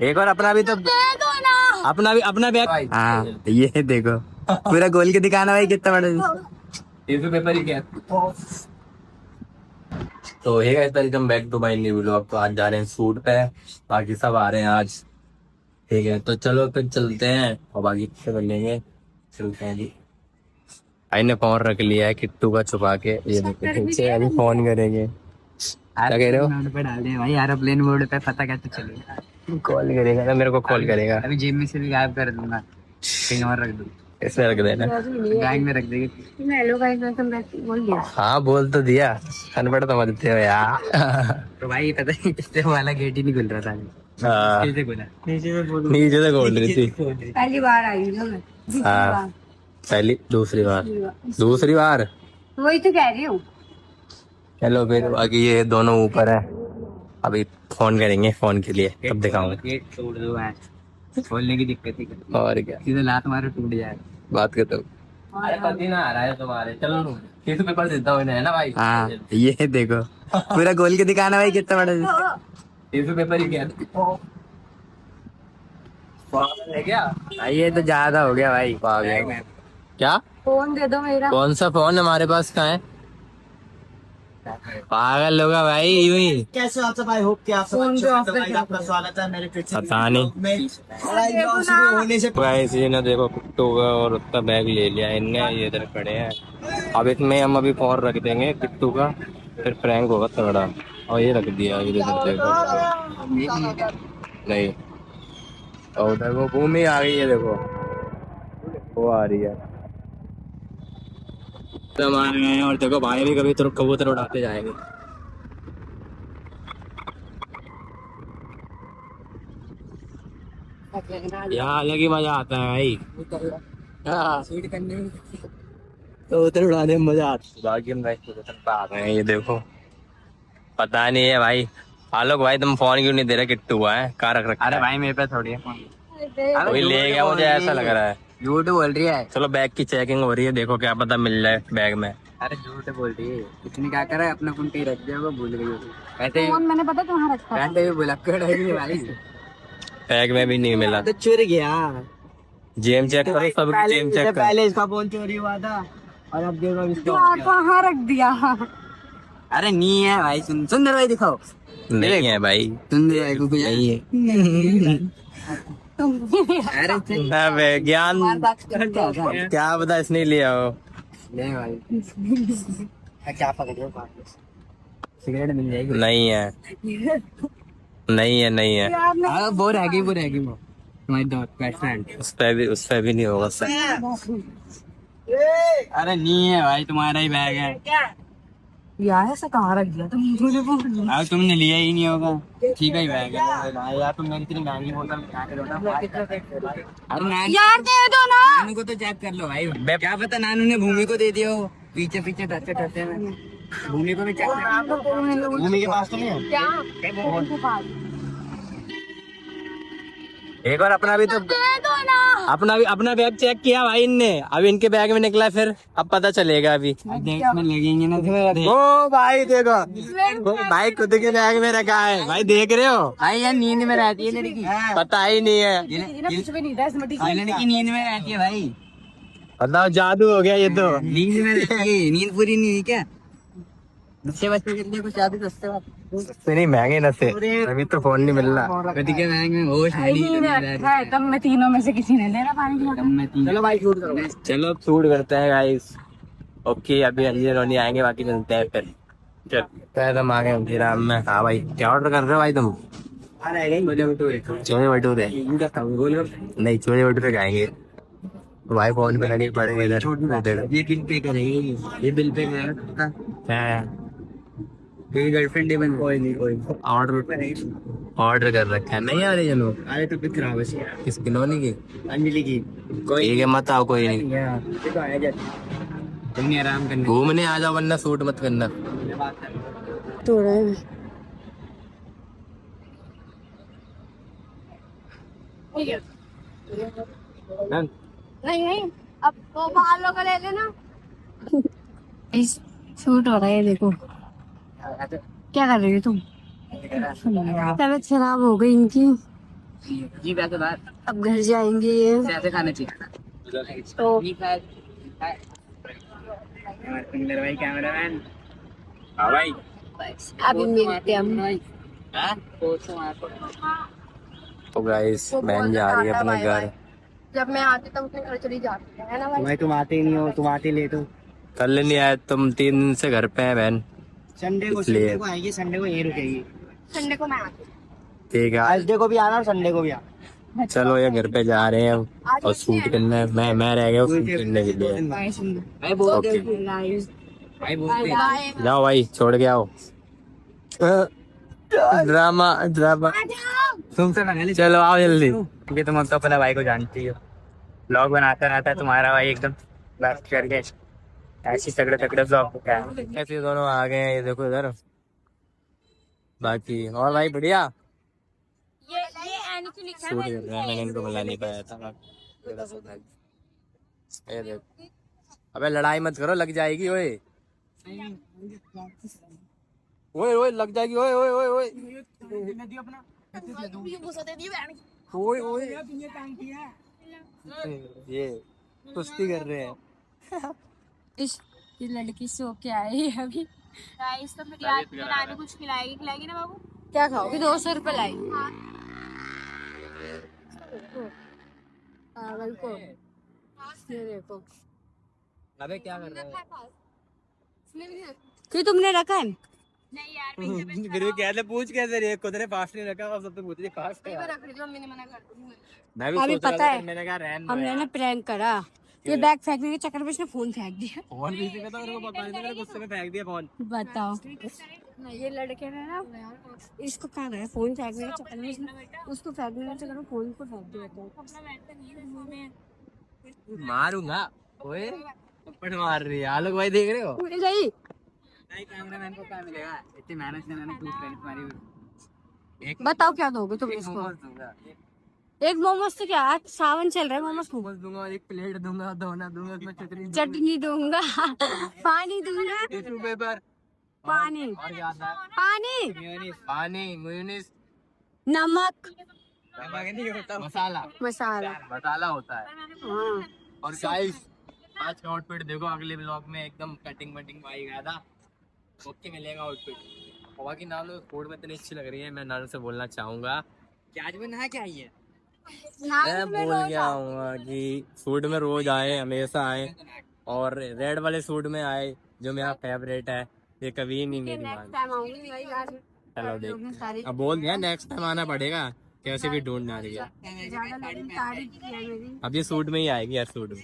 एक और अपना भी तो अपना भी अपना बैग। हाँ ये देखो पूरा गोल के दिखाना भाई कितना बड़ा टिश्यू पेपर ही क्या। तो hey guys welcome back to my new vlog. तो आज जा रहे हैं शूट पे, बाकी सब आ रहे हैं आज। ठीक है तो चलो फिर चलते हैं और बाकी से कर लेंगे। चलते हैं जी। भाई ने फोन रख लिया है किट्टू का छुपा के, ये देखो पीछे अभी फोन करेंगे। क्या कह रहे हो? मोड पे डाल दे भाई, एरोप्लेन मोड पे, पता कैसे चलेगा। कॉल करेगा ना, मेरे को कॉल करेगा। अभी जेब में से भी गायब कर दूंगा, कहीं और रख दूँ, इसमें रख देना, बैग में रख देगी। Hello guys, welcome back. बोल दिया? हाँ बोल तो दिया, अनपढ़ समझते हो यार। तो भाई पता है इससे वाला गेट ही नहीं खुल रहा था। हाँ कैसे खुला? नीचे से खोल रही थी। पहली बार आई हूँ मैं। हाँ पहली दूसरी बार वही तो कह रही हूँ। चलो फिर बाकी ये दोनों ऊपर है, अभी फोन करेंगे फोन के लिए तब दिखाऊंगा। गेट तोड़ दो यार, खोलने की दिक्कत ही कर। और क्या सीधे लात मारो टूट जाए। बात करता हूँ। अरे पति ना आ रहा है तुम्हारे, चलो टिश्यू पेपर देता हूँ इन्हें, है ना भाई। हाँ ये देखो पूरा गोल के दिखाना भाई कितना बड़ा टिश्यू पेपर ही क्या है क्या। ये तो ज्यादा हो गया भाई। क्या फोन दे दो मेरा। कौन सा फोन हमारे पास कहाँ है? पागल होगा भाई यूं ही। कैसे हो आप सब? आई होप कि आप सब अच्छे हैं। तो भाई आपका स्वागत है मेरे फिर से पता नहीं होने से गाइस ये ना देखो किट्टू का और उसका बैग ले लिया इनने, ये इधर खड़े हैं। अब इसमें हम अभी फोन रख देंगे किट्टू का, फिर प्रैंक होगा तगड़ा। और ये रख दिया इधर देखो, नहीं और उधर वो भूमि आ गई है, देखो वो आ रही है। तो हमारे में और देखो भाई भी कभी तो कबूतर उड़ाते जाएंगे। यहाँ अलग ही मजा आता है भाई। हाँ तो उधर उड़ाने में मजा आता है। बाकी हम रेस्टोरेंट पे आ गए हैं, ये देखो पता नहीं है भाई। आलोक भाई तुम फोन क्यों नहीं दे रहे? किट्टू हुआ है कहाँ रख रखा अरे है? भाई मेरे पे थोड़ी है फोन। कोई ले गया मुझे ऐसा लग रहा है। झूठ बोल रही है। चलो बैग की चेकिंग हो रही है, देखो क्या पता मिल जाए बैग में। अरे झूठ बोल रही है, इसने क्या करा है, अपना फोन कहीं रख दिया होगा, भूल गई होगी। ऐसे फोन मैंने पता कहाँ रखा है। भी बोला कर भाई। बैग में भी नहीं मिला। तो चुर गया। जेम चेक करो, सब जेम चेक करो। पहले इसका फोन चोरी हुआ था और अब देखो इसका हो गया। कहाँ रख दिया? अरे नहीं है भाई, सुंदर भाई दिखाओ। नहीं है भाई, सुंदर भाई को नहीं है। अरे अबे ज्ञान क्या पता इसने लिया हो। नहीं भाई, क्या पकड़ रहे हो? सिगरेट मिल जाएगी? नहीं है नहीं है नहीं है। हाँ वो रहेगी वो तुम्हारी बेस्ट फ्रेंड। उस पे भी नहीं होगा सर। अरे नहीं है भाई, तुम्हारा ही बैग है। यार ऐसा कहाँ रख दिया तुमने फोन? अब तुमने लिया ही नहीं होगा, ठीक है बैग है यार। तुम मेरी इतनी महंगी बोतल यार दे दो ना। नानू को तो चेक कर लो भाई, क्या पता नानू ने भूमि को दे दिया हो। पीछे पीछे डरते डरते में भूमि को भी चेक कर। भूमि के पास तो नहीं है। क्या? एक और अपना भी तो दे दो ना। अपना बैग चेक किया भाई इनने, अब इनके बैग में निकला, फिर अब पता चलेगा अभी। देख में लगेंगे ना। ओ भाई देखो वो भाई खुद के बैग में रखा है भाई, देख रहे हो भाई यार नींद में रहती है लड़की, पता ही नहीं है। कुछ भी नहीं था इसमें। लड़की नींद में रहती है भाई, बताओ जादू हो गया ये तो। नींद में रहती है, नींद पूरी नहीं हुई क्या? बच्चे बच्चे के लिए कुछ याद है सस्ते बात नहीं महंगे न थे, अभी तो फोन नहीं मिल रहा। कति के बैग में होश रखा है तब मैं तीनों में से किसी ने लेना पानी की बोतल। चलो भाई शूट करो। चलो अब शूट करते हैं गाइस। ओके अभी अंजीर रोनी आएंगे, बाकी मिलते हैं फिर। चल तुम आ गए अंजीराम में। हाँ भाई क्या ऑर्डर कर रहे हो भाई तुम? छोले भटूरे नहीं, छोले भटूरे खाएंगे भाई। फोन पे लगे पड़ेंगे इधर। ये बिल पे करेगी, ये बिल पे करेगा। तेरी गर्लफ्रेंड है बन। कोई नहीं ऑर्डर कर रखा है नहीं आ रही जनू। अरे तो फिर खराब है। किस किलोनी की? अंजलि की। ठीक है मत आओ, कोई नहीं। देखो आया जा। तुमने आराम करना। घूमने आ जाओ वरना शूट मत करना। नहीं नहीं, अब वो बालों का ले लेना। इस सूट हो रहा है देखो। क्या कर रही हो तुम? तबीयत खराब हो गई इनकी। जी वैसे बात अब घर जाएंगे ये ऐसे खाना चाहिए तो हमारे सुंदर भाई कैमरामैन। हाँ भाई अभी मिलते हैं हम। हाँ? तो गाइस वो बहन बोलते जा रही है टाटा अपने बाय घर। बाय। जब मैं आती तब अपने घर चली जाती है ना भाई। भाई तुम आते ही नहीं हो, तुम आते लेट हो। कल नहीं आए तुम, 3 दिन से घर पे हैं बहन। संडे इसलिए को आएगी, संडे को यहीं रुकेगी। संडे को मैं आती ठीक है, थर्सडे को भी आना और संडे को भी आना। चलो ये घर पे जा रहे हैं अब। और शूट करना है, मैं रह गया शूट करने के लिए। भाई बोलते ओके भाई बोलते बाय। जाओ भाई, छोड़ के आओ। Drama drama. तुमसे लगा ली। चलो आओ जल्दी। क्योंकि तुम तो अपने भाई को जानती हो, ब्लॉग बनाता रहता है तुम्हारा भाई एकदम बात करके ऐसी तगड़े तगड़े ब्लॉग क्या है। ऐसे दोनों आ गए हैं, ये देखो इधर। बाकी और भाई बढ़िया ये एनी क्यों लिखा शूट कर रहे हैं, मैंने इनको बुला नहीं पाया था। ये देख, अबे लड़ाई मत करो, लग जाएगी। ओए ओए ओए लग जाएगी। ओए ओए ओए ओए ओए ओए ये कुश्ती कर रहे हैं। ये लड़की सो के आई है अभी। गाइस तो मेरी आज नानी कुछ खिलाएगी ना बाबू। क्या खाओगी? 200 रुपए लाएगी। पागल को ये देखो। अबे क्या कर रहे हैं? क्यों तुमने रखा है? नहीं यार फिर भी कहते पूछ कैसे रही है, खुद ने पास नहीं रखा और सब तो पूछ रही पास है। मैं भी अभी सोच रहा पता था, है मैंने कहा रहने दो हमने यार। ना प्रैंक करा। ये बैग फेंकने के चक्कर में इसने फोन फेंक दिया। फोन पीछे का तो मेरे को पता नहीं था, मेरे गुस्से में फेंक दिया फोन। बताओ ये लड़के ने ना इसको कहा है फोन फेंकने के चक्कर में इसने उसको फेंकने के चक्कर में फोन को फेंक दिया। मारूंगा। ओए थप्पड़ मार रही है। आलोक भाई देख रहे हो? तो गई नहीं कैमरामैन को क्या मिलेगा, इतनी मेहनत से मैंने शूट करी तुम्हारी। एक बताओ क्या दोगे तुम एक इसको? मोमोज दूंगा, एक मोमोज तो क्या आज सावन चल रहा है। मोमोज को मोमोज दूंगा और एक प्लेट दूंगा, दोना दूंगा, उसमें चटनी दूंगा पानी दूंगा टिश्यू पेपर, पानी और क्या आता है? पानी मेयोनीज। पानी, मेयोनीज, नमक नहीं होता मसाला। मसाला। मसाला होता है। हाँ और गाइस आज का आउटफिट देखो, अगले ब्लॉग में एकदम कटिंग वटिंग भाई गया था। ओके मिलेगा आउटफिट। और बाकी नानू फूड में इतनी अच्छी लग रही है, मैं नानू से बोलना चाहूंगा कि आज में नहा क्या आई है। मैं बोल गया हूँ कि सूट में रोज आए, हमेशा आए, और रेड वाले सूट में आए जो मेरा फेवरेट है। ये कभी नहीं मेरी मान। चलो देख, अब बोल दिया नेक्स्ट टाइम आना पड़ेगा, कैसे भी ढूंढना रही है। अब ये सूट में ही आएगी यार, सूट में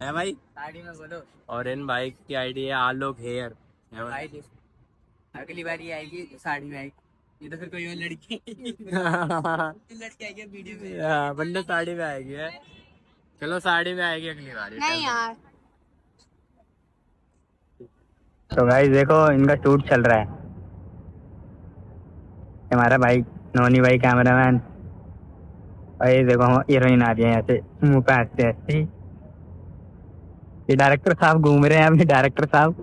है भाई। साड़ी में बोलो और इन बाइक की आईडी है आलोक हेयर है भाई। भाई, अगली बार ये आएगी तो साड़ी में आएगी, ये तो फिर कोई और लड़की लड़की आएगी वीडियो में। हाँ, बंदे साड़ी में आएगी है। चलो साड़ी में आएगी अगली बार। नहीं यार तो गाइस देखो इनका शूट चल रहा है। हमारा भाई नोनी भाई कैमरामैन, और ये देखो हीरोइन आ रही है ऐसे मुंह पे हंसते हंसते। ये डायरेक्टर साहब घूम रहे हैं अभी, डायरेक्टर साहब।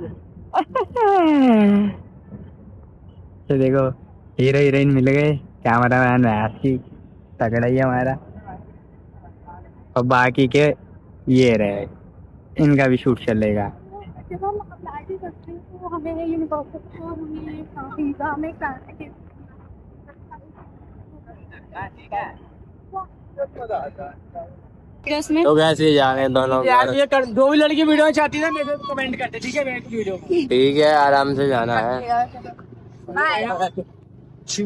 तो देखो हीरो हीरोइन मिल गए, कैमरामैन है तगड़ा ही हमारा। और बाकी के ये रहे, इनका भी शूट चलेगा। तो कैसे जा रहे हैं दोनों घर? ये कर, जो भी लड़की वीडियो चाहती है मेरे को कमेंट करते, ठीक है वीडियो ठीक है, आराम से जाना है।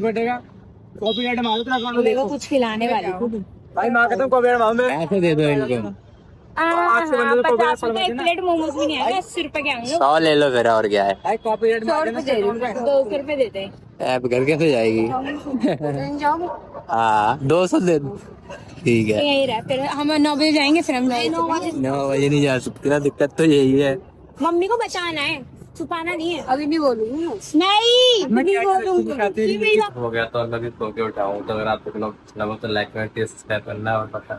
बटेगा कॉपीराइट मारो तो अकाउंट में देखो। कुछ खिलाने वाली भाई मां कहता हूं कॉपीराइट मारो मैं पैसे दे दो इनको। 50 रुपए एक प्लेट मोमोज भी नहीं आएगा। 80 रुपए के आएंगे। 100 ले लो फिर, और क्या है। भाई कॉपीराइट 100 रुपए दे दो। 200 रुपए देते हैं। ऐप घर कैसे जाएगी? हाँ 200 दे दो, ठीक है। यही रहा, फिर हम 9 बजे जाएंगे, फिर हम 9 बजे नहीं जा सकती ना, दिक्कत तो यही है। मम्मी को बचाना है, छुपाना नहीं है। अभी नहीं बोलूंगी। नहीं बोलूंगी। हो गया तो अभी सो के उठाऊँ। तो अगर आपको ब्लॉग अच्छा लगा तो लाइक कमेंट सब्सक्राइब करना और पता